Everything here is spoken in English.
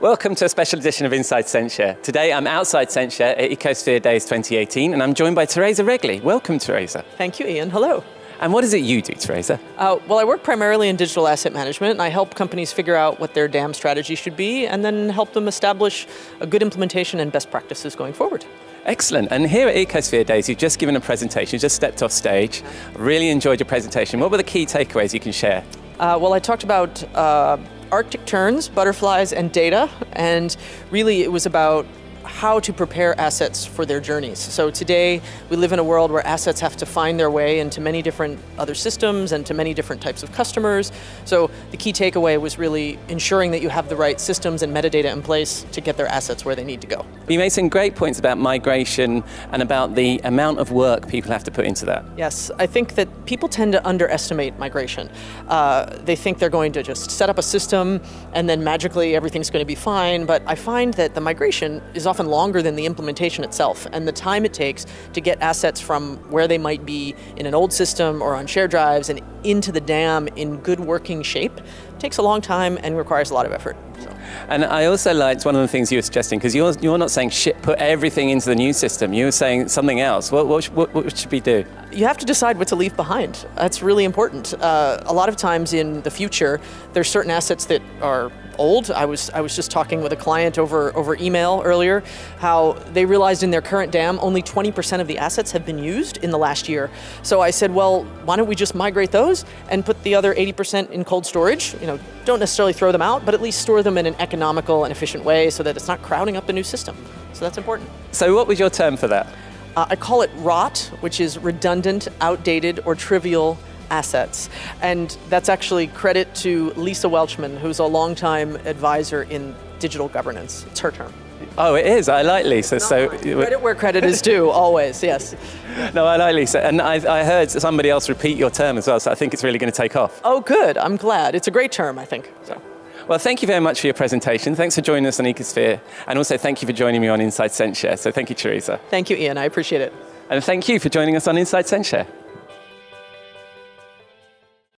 Welcome to a special edition of Inside Censhare. Today I'm outside Censhare at Ecosphere Days 2018 and I'm joined by Theresa Regli. Welcome, Theresa. Thank you, Ian. Hello. And what is it you do, Theresa? Well, I work primarily in digital asset management, and I help companies figure out what their dam strategy should be and then help them establish a good implementation and best practices going forward. Excellent. And here at Ecosphere Days, you've just given a presentation, you just stepped off stage. Really enjoyed your presentation. What were the key takeaways you can share? Well, I talked about Arctic terns, butterflies, and data, and really it was about how to prepare assets for their journeys. So today we live in a world where assets have to find their way into many different other systems and to many different types of customers. So the key takeaway was really ensuring that you have the right systems and metadata in place to get their assets where they need to go. You made some great points about migration and about the amount of work people have to put into that. Yes, I think that people tend to underestimate migration. They think they're going to just set up a system and then magically everything's going to be fine, but I find that the migration is often longer than the implementation itself, and the time it takes to get assets from where they might be in an old system or on shared drives and into the dam in good working shape takes a long time and requires a lot of effort. And I also liked one of the things you were suggesting, because you're not saying put everything into the new system, you were saying something else. What should we do? You have to decide what to leave behind. That's really important. A lot of times in the future, there's certain assets that are old. I was just talking with a client over email earlier, how they realized in their current dam only 20% of the assets have been used in the last year. So I said, well, why don't we just migrate those and put the other 80% in cold storage? Don't necessarily throw them out, but at least store them in an economical and efficient way so that it's not crowding up the new system. So that's important. So what was your term for that? I call it ROT, which is redundant, outdated, or trivial assets. And that's actually credit to Lisa Welchman, who's a longtime advisor in digital governance. It's her term. Oh, it is. I like Lisa. So credit where credit is due, always, yes. No, I like Lisa. And I heard somebody else repeat your term as well, so I think it's really going to take off. Oh, good. I'm glad. It's a great term, I think. So. Well, thank you very much for your presentation. Thanks for joining us on Ecosphere. And also thank you for joining me on Inside Censhare. So thank you, Theresa. Thank you, Ian. I appreciate it. And thank you for joining us on Inside Censhare.